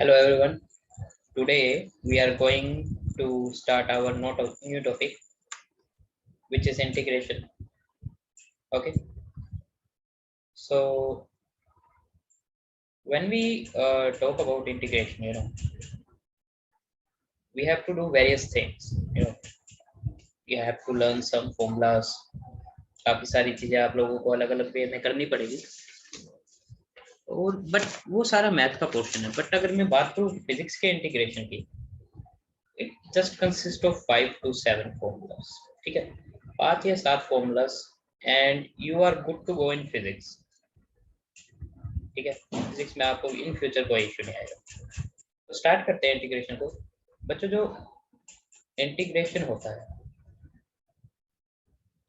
Hello everyone. Today we are going to start our new topic, which is integration. Okay. So when we talk about integration, we have to do various things. You have to learn some formulas. काफी सारी चीजें आप लोगों को अलग अलग वे में करनी पड़ेगी और बट वो सारा मैथ का पोर्शन है. बट अगर मैं बात करूँ फिजिक्स के इंटीग्रेशन की, it just consist of 5 to 7 formulas. ठीक है, 5 या 7 formulas and you are good to go in physics. ठीक है, फिजिक्स में आपको इन फ्यूचर कोई इश्यू नहीं आएगा. तो स्टार्ट करते हैं इंटीग्रेशन को. बच्चों, जो इंटीग्रेशन होता है,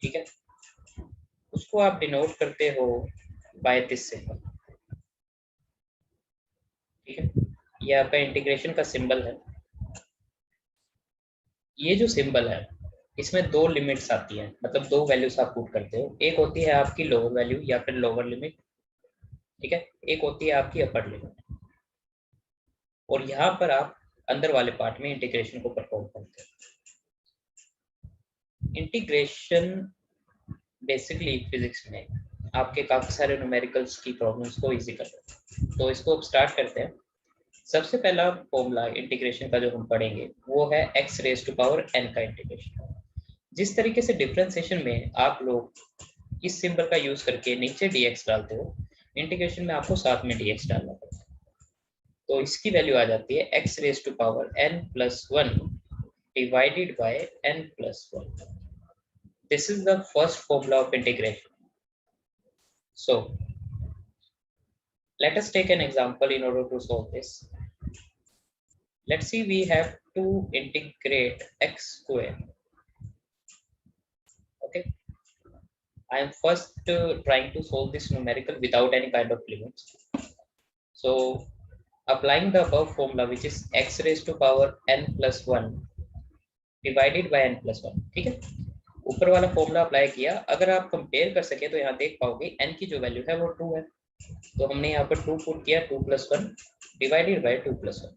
ठीक है, उसको आप डिनोट करते हो बाय दिस सिंबल. ठीक है, ये आपका इंटीग्रेशन का सिंबल है. ये जो सिंबल है, इसमें दो लिमिट्स आती हैं, मतलब दो वैल्यूज आप पुट करते हो. एक होती है आपकी लोअर वैल्यू या फिर लोअर लिमिट. ठीक है, एक होती है आपकी अपर लिमिट. और यहाँ पर आप अंदर वाले पार्ट में इंटीग्रेशन को परफॉर्म करते हो. इंटीग्रेशन बेसिकली फिजिक्स में आपके काफी सारे न्यूमेरिकल्स की प्रॉब्लम्स को इजी करता है. तो इसको अब स्टार्ट करते हैं. सबसे पहला फॉर्मूला इंटीग्रेशन का जो हम पढ़ेंगे वो है x raise to power n का इंटीग्रेशन. जिस तरीके से डिफरेंशिएशन में आप लोग इस सिंबल का यूज करके नीचे dx डालते हो, इंटीग्रेशन में आपको साथ में dx डालना पड़ता है. तो इसकी वैल्यू आ जाती है x raise to power n plus 1 divided by n plus 1. This is the first formula of integration. So let us take an example in order to solve this. Let's see, we have to integrate x square. Okay, I am first trying to solve this numerical without any kind of limits. So applying the above formula, which is x raised to power n plus 1 divided by n plus 1. ठीक है, ऊपर वाला formula apply किया. अगर आप compare कर सके तो यहाँ देख पाओगे n की जो वैल्यू है वो 2 है. तो हमने यहाँ पर 2 पुट किया, 2 plus 1 divided by 2 plus 1.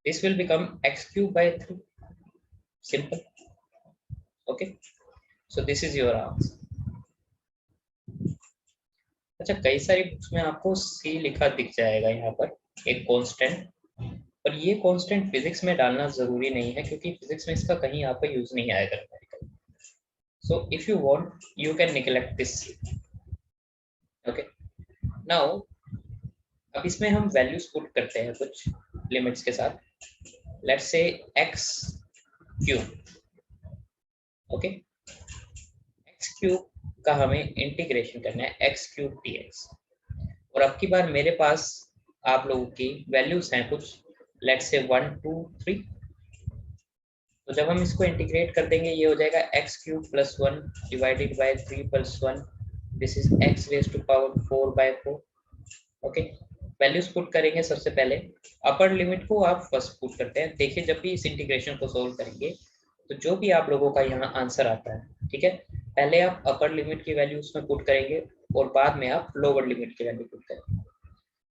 This will become x cube by 3. Simple. Okay, so this is your answer. अच्छा, कई सारी बुक्स में आपको c लिखा दिख जाएगा यहाँ पर, एक कांस्टेंट. पर ये कांस्टेंट फिजिक्स में डालना जरूरी नहीं है, क्योंकि फिजिक्स में इसका कहीं यहाँ पर यूज नहीं आएगा. So if you want, you can neglect this c. Okay, now अब इसमें हम वैल्यूज पुट करते हैं कुछ लिमिट्स के साथ. Let's say x cube. Okay, x cube का हमें इंटीग्रेशन करना है x क्यूब dx. और अब की बार मेरे पास आप लोगों की वैल्यूज हैं कुछ, लेट्स से 1 2 3. तो जब हम इसको इंटीग्रेट कर देंगे, ये हो जाएगा x cube plus 1 divided by 3 plus 1. This is x raise to power 4 by 4. Okay, values put करेंगे. सबसे पहले अपर लिमिट को आप फर्स्ट पुट करते हैं. देखिए, जब भी इस इंटीग्रेशन को सोल्व करेंगे तो जो भी आप लोगों का यहाँ आंसर आता है, ठीक है, पहले आप अपर लिमिट की वैल्यू उसमें पुट करेंगे और बाद में आप लोअर लिमिट की वैल्यू पुट करेंगे.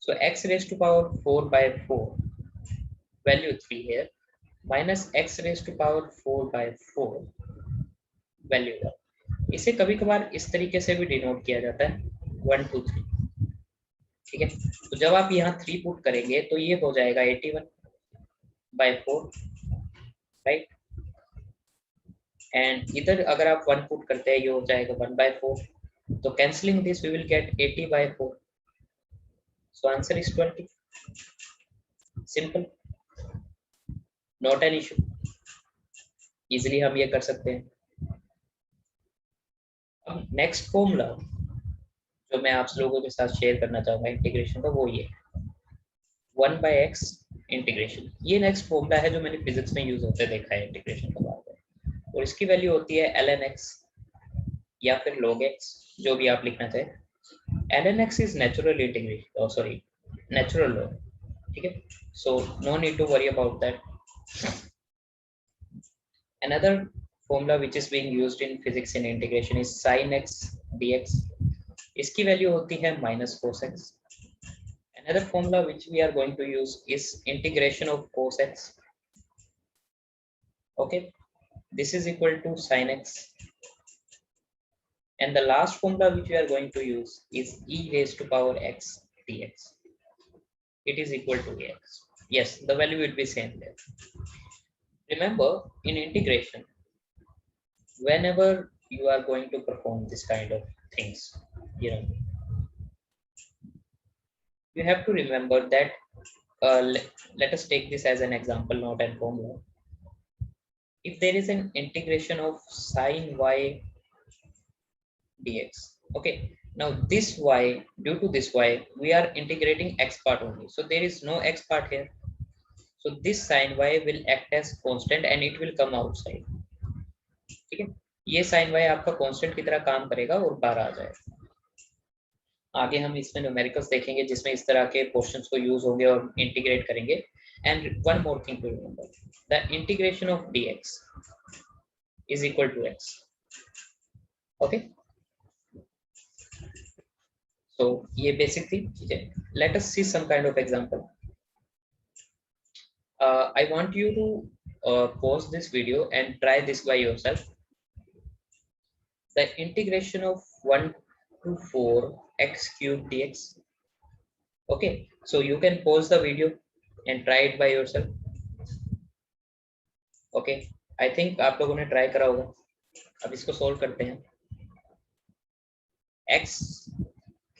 So x raise to power 4 by 4 value 3 है, minus x raise to power 4 by 4 value 1. इसे कभी कभार इस तरीके से भी डिनोट किया जाता है 1 2 3. ठीक है, तो जब आप यहाँ 3 पुट करेंगे तो ये हो जाएगा 81 by 4, राइट. एंड इधर अगर आप 1 पुट करते हैं, ये हो जाएगा 1 by 4. तो cancelling this we will get 80 by 4. So answer is 20. Simple, not an issue. Easily हम ये कर सकते हैं. अब नेक्स्ट फॉर्मूला जो मैं आप लोगों के साथ शेयर करना चाहूंगा इंटीग्रेशन का, वो ये 1 by x इंटीग्रेशन. ये नेक्स्ट फॉर्मूला है जो मैंने फिजिक्स में यूज होते देखा है इंटीग्रेशन का बार बार. और इसकी वैल्यू होती है ln x या फिर log x, जो भी आप लिखना चाहे. ln x is natural integration, sorry natural log. ठीक है, so no need to worry about that. Another formula which is being used in physics in integration is sin x dx. इसकी value होती है minus cos x. Another formula which we are going to use is integration of cos x. Okay, this is equal to sin x, and the last formula which we are going to use is e raised to power x dx. It is equal to ax. Yes, the value will be same there. Remember, in integration, whenever you are going to perform this kind of things, you know, you have to remember that let us take this as an example, not a formula. If there is an integration of sine y dx, okay, now this y, due to this y, we are integrating x part only, so there is no x part here. So this sin y will act as constant and it will come outside. ठीक है, ये sin y आपका constant की तरह काम करेगा और बाहर आ जाएगा. आगे हम इसमें न्यूमेरिकल्स देखेंगे जिसमें इस तरह के क्वेश्चंस को यूज होंगे और इंटीग्रेट करेंगे. And one more thing to remember, the integration of dx is equal to x. Okay, so ये basic थी. ठीक है, let us see some kind of example. I want you to pause this video and try this by yourself. The integration of 1 to 4 x cube dx. Okay, so you can pause the video and try it by yourself. Okay, I think आप लोगों ने try करा होगा. अब इसको solve करते हैं. x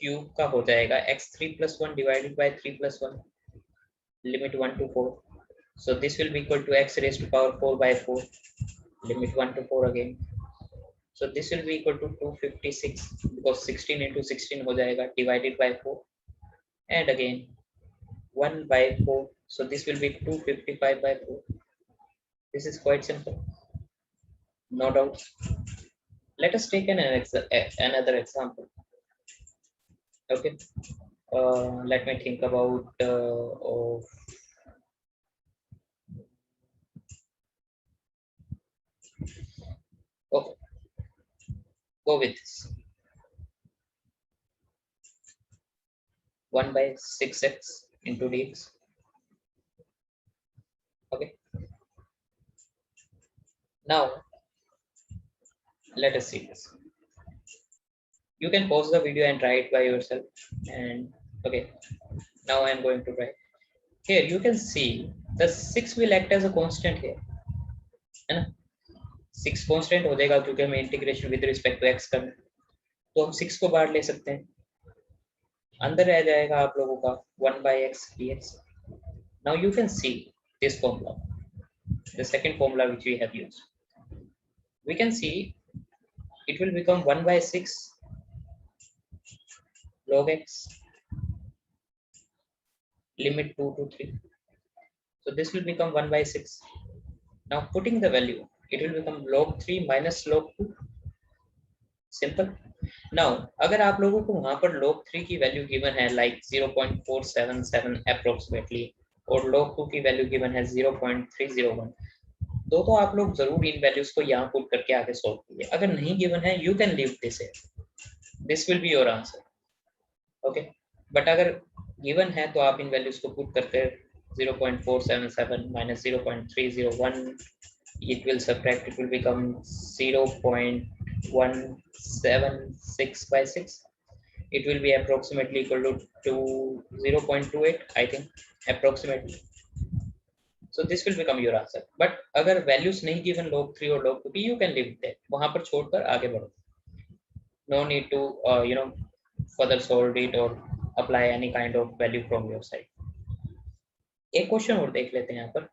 cube का हो जाएगा x3 plus 1 divided by 3 plus 1, limit 1 to 4. So this will be equal to x raised to power 4 by 4, limit 1 to 4 again. So this will be equal to 256 because 16 into 16 हो जाएगा divided by 4, and again 1 by 4. So this will be 255 by 4. This is quite simple, no doubt. Let us take another example. Okay, let me think about okay, go with this. 1 by 6x into dx. Okay, now let us see this. You can pause the video and try it by yourself. And okay, now I am going to try. Here you can see the 6 will act as a constant here, है ना. 6 constant हो जाएगा क्योंकि हमें integration with respect to x करना है, तो हम 6 को बाहर ले सकते हैं. अंदर रह जाएगा आप लोगों का 1 by x dx. Now you can see this formula, the second formula which we have used. We can see it will become 1 by 6 log x, limit 2 to 3. So this will become 1 by 6. Now putting the value, it will become log 3 minus log 2. Simple. Now अगर आप लोगों को वहां पर log 3 की value given है like 0.477 approximately और log 2 की वैल्यू गिवन है 0.301, तो आप लोग जरूर इन वैल्यूज को यहाँ पुट करके आगे सॉल्व कीजिए. अगर नहीं गिवन है you can leave this, this will be your answer. Okay, but अगर गिवन है तो आप इन वैल्यूज को पुट करके 0.477 minus 0.301, it will subtract, it will become 0.176 by 6. It will be approximately equal to 0.28, I think, approximately. So this will become your answer. But अगर values नहीं given log 3 और log 2 की, you can leave it there. वहां पर छोड़कर आगे बढ़ो. No need to further solve it or apply any kind of value from your side. एक क्वेश्चन और देख लेते हैं यहाँ पर.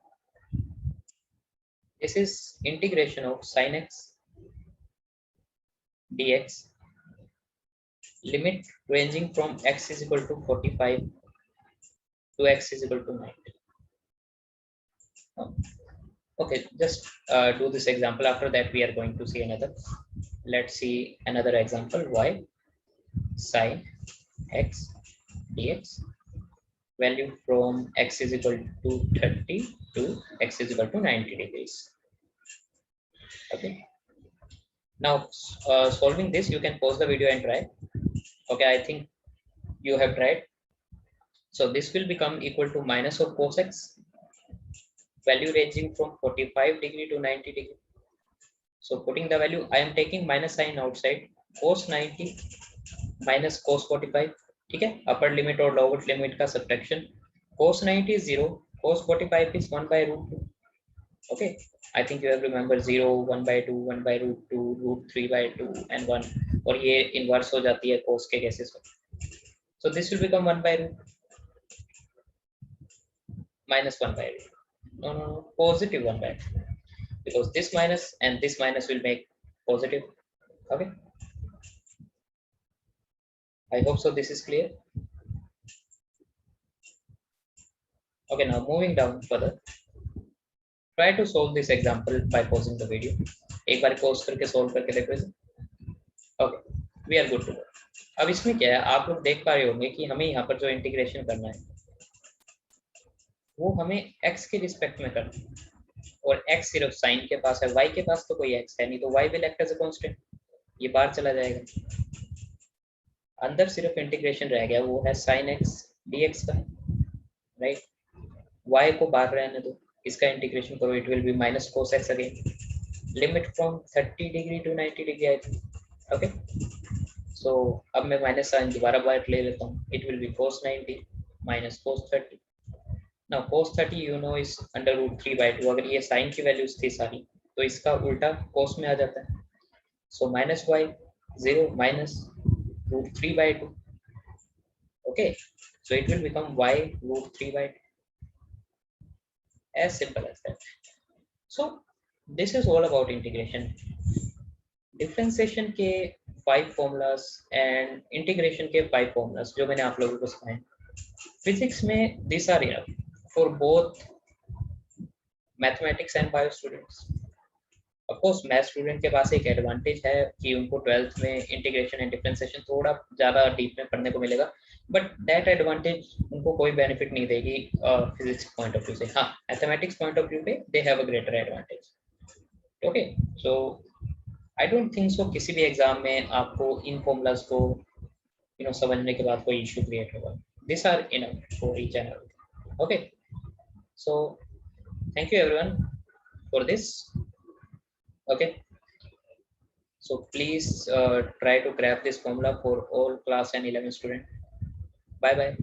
This is integration of sin x dx, limit ranging from x is equal to 45 to x is equal to 90. Okay, just do this example. After that we are going to see another. Let's see another example. Y sin x dx, value from x is equal to 30 to x is equal to 90 degrees. Okay, now solving this, you can pause the video and try. Okay, I think you have tried. So this will become equal to minus of cos x, value ranging from 45 degree to 90 degree. So putting the value, I am taking minus sign outside, cos 90 minus cos 45. ठीक है, upper limit और lower limit का subtraction. cos 90 is 0, cos 45 is 1 by root 2. Okay, I think you have remember 0, 1 by 2, 1 by root 2, root 3 by 2 and 1. और ये inverse हो जाती है cos के केसेस में. So this will become 1 by root minus 1 by root. No, positive 1 by root. Because this minus and this minus will make positive. Okay, I hope so this is clear. Okay, now moving down further, try to solve this example by pausing the video. एक बार pause करके solve करके देखो इसे. Okay, we are good to go. अब इसमें क्या है, आप लोग देख पा रहे होंगे कि हमें यहाँ पर जो इंटीग्रेशन करना है वो हमें x के रिस्पेक्ट में करना है, और x सिर्फ साइन के पास है, y के पास तो कोई x है नहीं, तो y will act as a constant. ये बाहर चला जाएगा, अंदर सिर्फ इंटीग्रेशन रह गया, वो है sin x dx का, राइट. y को बाहर रहने दो, इसका इंटीग्रेशन करो, it will be minus cos x again, limit from 30 degree to 90 degree I think. Okay, so अब मैं माइनस साइन दोबारा बाहर ले लेता हूँ, it will be cos 90 minus cos 30. Now cos 30 you know is under root 3 by 2. अगर ये sign की वैल्यूज थी सारी तो इसका उल्टा cos में आ जाता है. So minus y 0 minus root 3 by 2. Okay, so it will become y root 3 by 2. As simple as that. So this is all about integration. Differentiation के 5 formulas and integration के 5 formulas जो मैंने आप लोगों को सिखाए फिजिक्स में, these are enough for both mathematics and bio students. Of course math student के पास एक एडवांटेज है कि उनको 12th में इंटीग्रेशन एंड डिफरेंशिएशन थोड़ा ज़्यादा डीप में पढ़ने को मिलेगा, बट दैट एडवांटेज उनको कोई बेनिफिट नहीं देगी फिजिक्स पॉइंट ऑफ व्यू से. हाँ, मैथमेटिक्स पॉइंट ऑफ व्यू पे they have a greater advantage. Okay, so I don't think so किसी भी एग्जाम में आपको इन फॉर्मूलाज को समझने के बाद कोई इशू क्रिएट होगा. This are enough for each and everything. Okay, so thank you everyone for this. Okay, so please try to grab this formula for all class and 11 student. Bye bye.